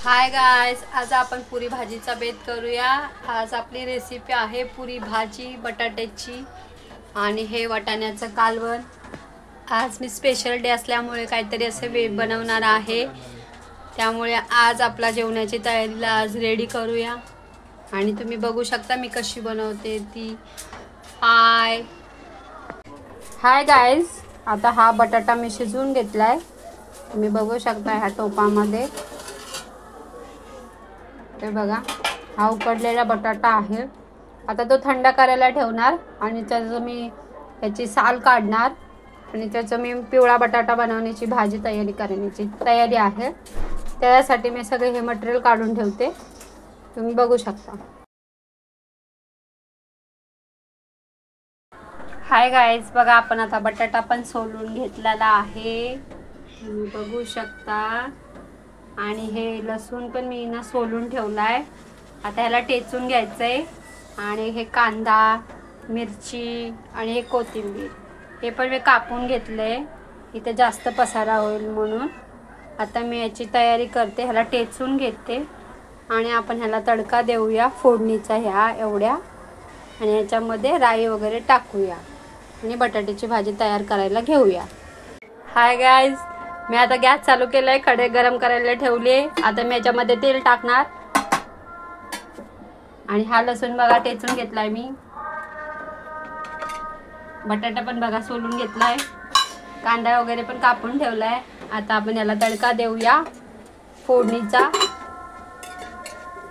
Hi guys, आज आपण पुरी भाजीचा बेत करूया। आज आपली रेसिपी आहे पुरी भाजी बटाट्याची आणि हे वाटाण्याचं कालवण। आज मी स्पेशल डे असल्यामुळे काहीतरी असे बनवणार आहे, त्यामुळे आज आपला जेवणाची तयारीला आज रेडी करूया। आणि तुम्ही बघू शकता मी कशी बनवते ती। हाय गाइस, आता हा बटाटा मी शिजवून घेतलाय। तुम्ही बघू शकता ह्या टोपामध्ये ते बघा, हा उकडलेला बटाटा आहे। आता तो थंड करायला ठेवणार आणि त्याचं मी याची साल काढणार आणि त्याचं मी पिवळा बटाटा बनवण्याची भाजी करण्याची तयारी आहे। त्यासाठी मी सगळे हे मटेरियल काढून ठेवते, तुम्ही बघू शकता। हाय गाइस, बघा आपण आता बटाटा पण सोलून घेतलेला आहे, तुम्ही बघू शकता। आणि हे लसूण पण मी ना सोलून ठेवलाय। आता ह्याला टेचून घ्यायचंय आणि हे कांदा, मिरची आणि हे कोथिंबीर हे पण मी कापून घेतलंय, इथे जास्त पसारा होईल म्हणून। आता मी याची तयारी करते, ह्याला टेचून घेते आणि आपण ह्याला तडका देऊया फोडणीचा ह्या एवढ्या, आणि याच्यामध्ये राई वगैरे टाकूया आणि बटाट्याची भाजी तयार करायला घेऊया। हाय गाइस, मी आता गॅस चालू केलाय, कढई गरम करायला ठेवली। आता मी याच्यामध्ये तेल टाकणार आणि हा लसूण बघा टेचून घेतलाय मी, बटाटा पण बघा सोलून घेतलाय, कांदा वगैरे पण कापून ठेवलाय। आता आपण याला तडका देऊया फोडणीचा।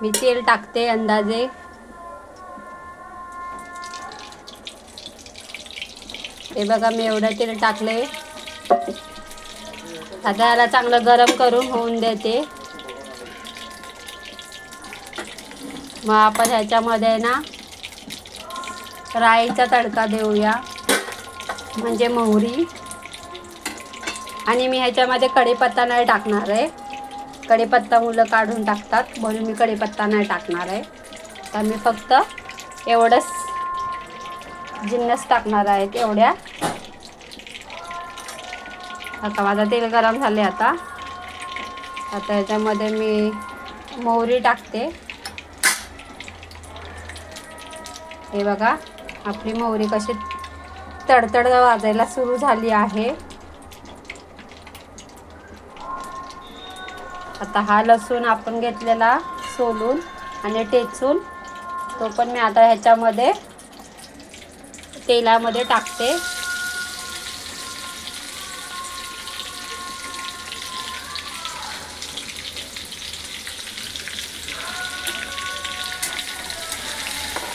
मी तेल टाकते अंदाजे, हे बघा मी एवढं तेल टाकले। आता याला चांगलं गरम करून होऊन देते। मग आपण ह्याच्यामध्ये ना राईचा तडका देऊया, म्हणजे मोहरी, आणि मी ह्याच्यामध्ये कढीपत्ता नाही टाकणार आहे। कढीपत्ता मुलं काढून टाकतात म्हणून मी कढीपत्ता नाही टाकणार आहे, तर मी फक्त एवढंच जिन्नस टाकणार आहे एवढ्या। आता माझं तेल गरम झाले। आता याच्यामध्ये मी मोहरी टाकते, हे बघा आपली मोहरी कशी तडतड वाजायला सुरू झाली आहे। आता हा लसूण आपण घेतलेला सोलून आणि टेचून, तो पण मी आता ह्याच्यामध्ये तेलामध्ये टाकते।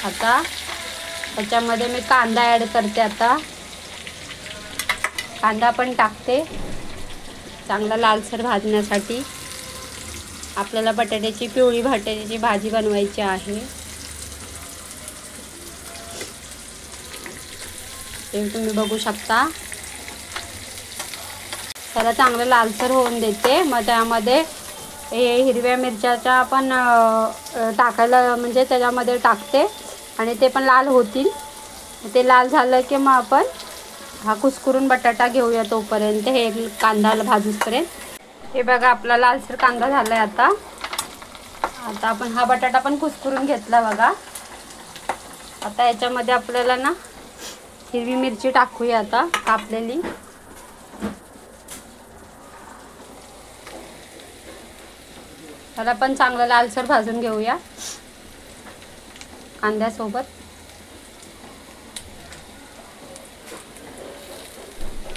आता त्याच्यामध्ये मी कांदा ॲड करते। आता कांदा पण टाकते चांगला लालसर भाजण्यासाठी। आपल्याला पिवळी बटाट्याची भाजी बनवायची आहे, ते तुम्ही बघू शकता। त्याला चांगलं लालसर होऊन देते। मग त्यामध्ये हे हिरव्या मिरच्याचा पण टाकायला, म्हणजे त्याच्यामध्ये टाकते आणि ते पण लाल होतील। ते लाल झालं की मग आपण हा कुस्करून बटाटा घेऊया, तोपर्यंत हे कांद्याला भाजूपर्यंत। हे बघा आपला लालसर कांदा झालाय। आता आपण हा बटाटा पण कुस्करून घेतला बघा। आता याच्यामध्ये आपल्याला ना हिरवी मिरची टाकूया आता कापलेली, त्याला पण चांगलं लालसर भाजून घेऊया कांद्यासोबत।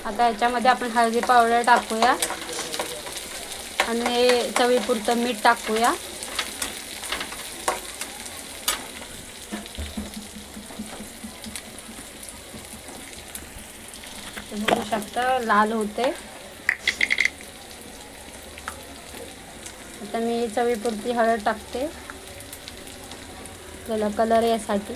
आता याच्यामध्ये आपण हळदी पावडर टाकूया आणि चवीपुरतं मीठ टाकूया। बघू शकता लाल होते। आता मी चवीपुरती हळद टाकते, त्याला कलर यासाठी,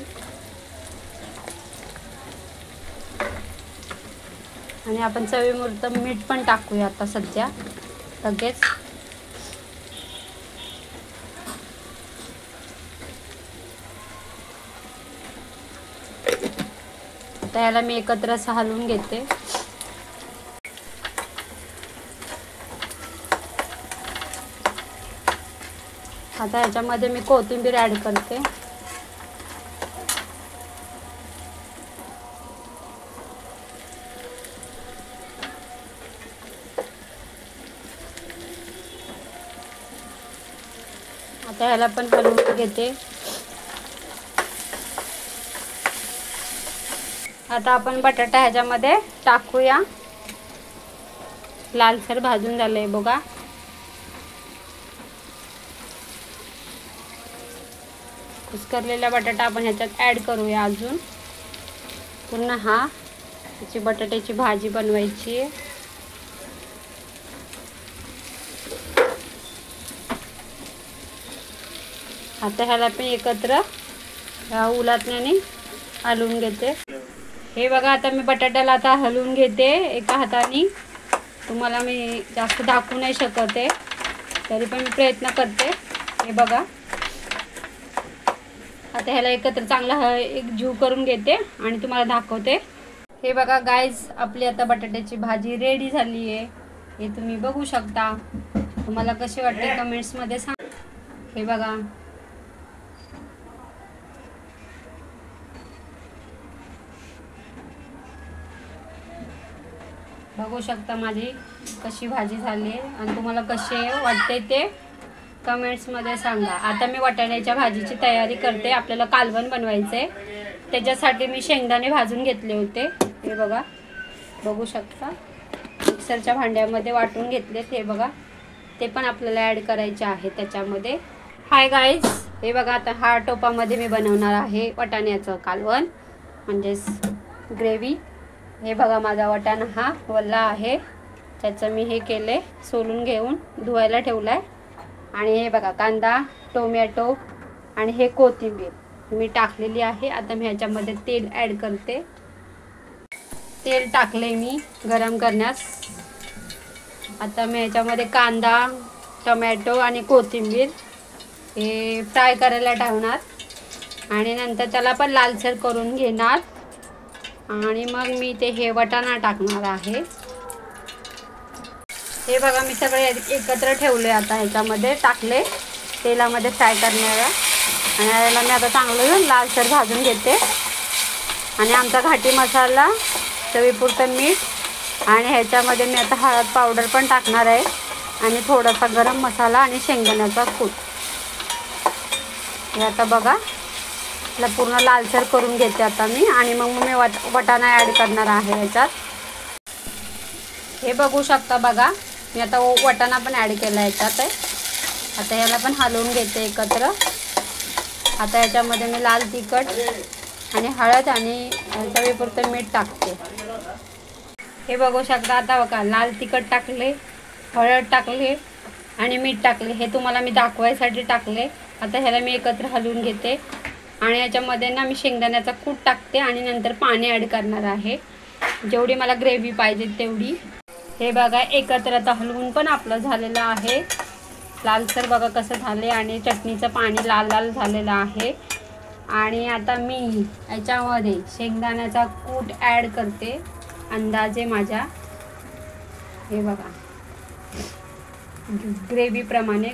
आणि आपण चवीपुरतं मीठ पण टाकूया आता सध्या लगेच। आता याला मी एकत्र हलवून घेते। आता ह्याच्यामध्ये मी कोथिंबीर ॲड करते. आता ह्याला पण हलवून घेते. आता आपण बटाटा ह्याच्यामध्ये टाकूया. लालसर भाजून झालंय बघा. कुस्करलेला बटाटा आपण ह्याच्यात ॲड करूया. अजून पुन्हा त्याची बटाट्याची भाजी बनवायची आहे. आता ह्याला पण एकत्र उलटण्याने हलवून घेते. हे बघा आता मी बटाट्याला आता हलवून घेते एका हाताने. तुम्हाला मी जास्त दाखवू नाही शकत आहे, तरी पण मी प्रयत्न करते. हे बघा आता ह्याला एकत्र चांगला एक जीव करून घेते आणि तुम्हाला दाखवते. हे बघा गाईज, आपली आता बटाट्याची भाजी रेडी झाली आहे. हे तुम्ही बघू शकता. तुम्हाला कशी वाटते कमेंट्समध्ये सांग. हे बघा बघू शकता माझी कशी भाजी झाली आहे आणि तुम्हाला कशी वाटते ते कमेंट्समध्ये सांगा. आता मी वाटाण्याच्या भाजीची तयारी करते. आपल्याला कालवण बनवायचं आहे, त्याच्यासाठी मी शेंगदाणे भाजून घेतले होते. हे बघा बघू शकता. मिक्सरच्या भांड्यामध्ये वाटून घेतलेत. हे बघा ते पण आपल्याला ॲड करायचे आहे त्याच्यामध्ये. हाय गाईज, हे बघा आता हा टोपामध्ये मी बनवणार आहे वाटाण्याचं कालवण म्हणजेच ग्रेव्ही. हे बघा माझा वाटाणा हा वल्ला आहे, त्याचं मी हे केले सोलून घेऊन धुवायला ठेवला आहे. आणि हे बघा कांदा, टोमॅटो आणि हे कोथिंबीर मी टाकलेली आहे. आता मी ह्याच्यामध्ये तेल ॲड करते. तेल टाकले मी गरम करण्यास. आता मी ह्याच्यामध्ये कांदा, टोमॅटो आणि कोथिंबीर हे फ्राय करायला ठेवणार आणि नंतर त्याला पण लालसर करून घेणार. आणि मग मी ते हे वाटाणा टाकणार आहे. हे बघा मी सगळे एकत्र ठेवले. आता ह्याच्यामध्ये टाकले तेलामध्ये फ्राय करणारा आणि याला मी आता चांगलं लालसर भाजून घेते. आणि आमचा घाटी मसाला, चवीपुरतं मीठ आणि ह्याच्यामध्ये मी आता हळद पावडर पण टाकणार आहे आणि थोडासा गरम मसाला आणि शेंगदाण्याचा कूट. हे आता बघा पूर्ण लालसर करून घेते आता मी. आणि मग मी वाटाणा ॲड करणार आहे ह्याच्यात. हे बघू शकता बघा मी आता वाटाणा पण ॲड केला ह्याच्यात आहे. आता ह्याला पण हलवून घेते एकत्र. आता ह्याच्यामध्ये मी लाल तिखट आणि हळद आणि चवीपुरतं मीठ टाकते. हे बघू शकता. आता बघा लाल तिखट टाकले, हळद टाकले आणि मीठ टाकले. हे तुम्हाला मी दाखवायसाठी टाकले. आता ह्याला मी एकत्र हलवून घेते आणि ह्याच्यामध्ये ना मी शेंगदाण्याचा कूट टाकते आणि नंतर पाणी ॲड करणार आहे जेवढी मला ग्रेव्ही पाहिजे तेवढी. हे बघा एकत्र आता हलवून पण आपलं झालेलं आहे. लालसर बघा कसं झाले आणि चटणीचं पाणी लाल लाल झालेलं आहे. आणि आता मी ह्याच्यामध्ये शेंगदाण्याचा कूट ॲड करते अंदाजे माझ्या. हे बघा ग्रेव्हीप्रमाणे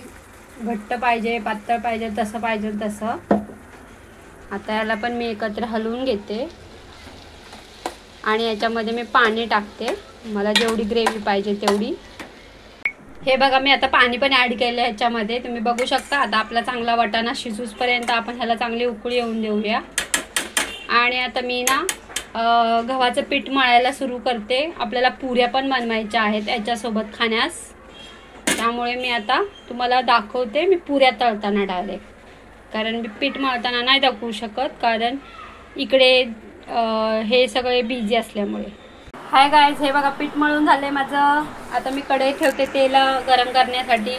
घट्ट पाहिजे, पातळ पाहिजे, तसं पाहिजे तसं. आता याला पण मी एकत्र हलवून घेते आणि याच्यामध्ये मी पाणी टाकते मला जेवढी ग्रेव्ही पाहिजे तेवढी. हे बघा मी आता पाणी पण ॲड केलं ह्याच्यामध्ये, तुम्ही बघू शकता. आता आपला चांगला वाटाणा शिजूसपर्यंत आपण ह्याला चांगली उकळी येऊन देऊया. आणि आता मी ना गव्हाचं पीठ मळायला सुरू करते. आपल्याला पुऱ्या पण बनवायच्या आहेत याच्यासोबत खाण्यास, त्यामुळे मी आता तुम्हाला दाखवते मी पुऱ्या तळताना डायरेक्ट. कारण मी पीठ मळताना नाही दाखवू शकत, कारण इकडे हे सगळे बिझी असल्यामुळे. हाय गाईज, हे बघा पीठ मळून झालं आहे माझं. आता मी कढई ठेवते तेल गरम करण्यासाठी,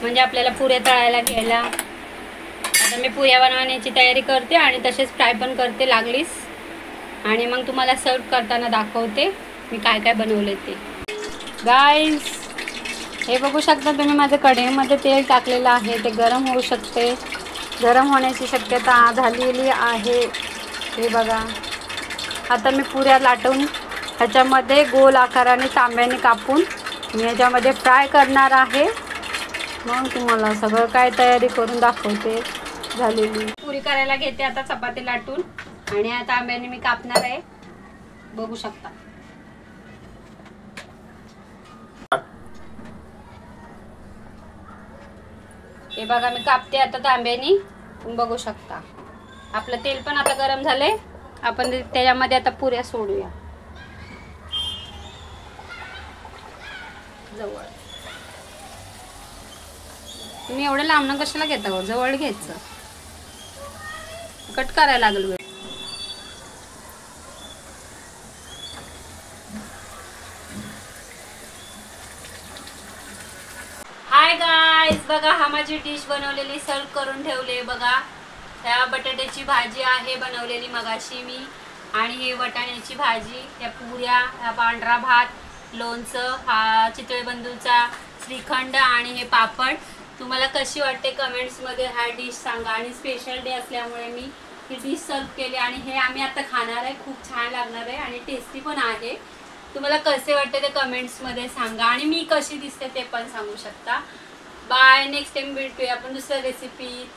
म्हणजे आपल्याला पुऱ्या तळायला घ्यायला. आता मी पुऱ्या बनवण्याची तयारी करते आणि तसेच फ्राय पण करते लागलीस. आणि मग तुम्हाला सर्व करताना दाखवते मी काय काय बनवले ते. गाईज हे बघू शकता तुम्ही, माझ्या कढईमध्ये तेल टाकलेलं आहे, ते गरम होऊ शकते. गरम होण्याची शक्यता झालेली आहे. हे बघा आता मी पुऱ्या लाटून ह्याच्यामध्ये गोल आकाराने तांब्याने कापून मी ह्याच्यामध्ये फ्राय करणार आहे. मग तुम्हाला सगळं काय तयारी करून दाखवते झालेली. पुरी करायला घेते आता चपाती लाटून आणि आता आंब्याने मी कापणार आहे, बघू शकता. हे बघा मी कापते आता तांब्यानी, तुम्ही बघू शकता. आपलं तेल पण आता गरम झालंय, आपण त्याच्यामध्ये आता पुऱ्या सोडूया. जवळ तुम्ही एवढं लांबणं कशाला घेता हो, जवळ घ्यायचं, कट करायला लागल. हाय गाईज, बघा हा माझी डिश बनवलेली सर्व करून ठेवले. बघा त्या बटाट्याची भाजी आहे बनवलेली मगाशी मी, आणि हे वटाण्याची भाजी, त्या पुऱ्या, हा पांढरा भात, लोणचं, हा चितळेबंधूचा श्रीखंड आणि हे पापड. तुम्हाला कशी वाटते कमेंट्समध्ये हा डिश सांगा. आणि स्पेशल डे असल्यामुळे मी ही डिश सर्व केली आणि हे आम्ही आता खाणार आहे. खूप छान लागणार आहे आणि टेस्टी पण आहे. तुम्हाला कसे वाटते ते कमेंट्समध्ये सांगा आणि मी कशी दिसते ते पण सांगू शकता. बाय, नेक्स्ट टाइम भेटूया आपण दुसऱ्या रेसिपी.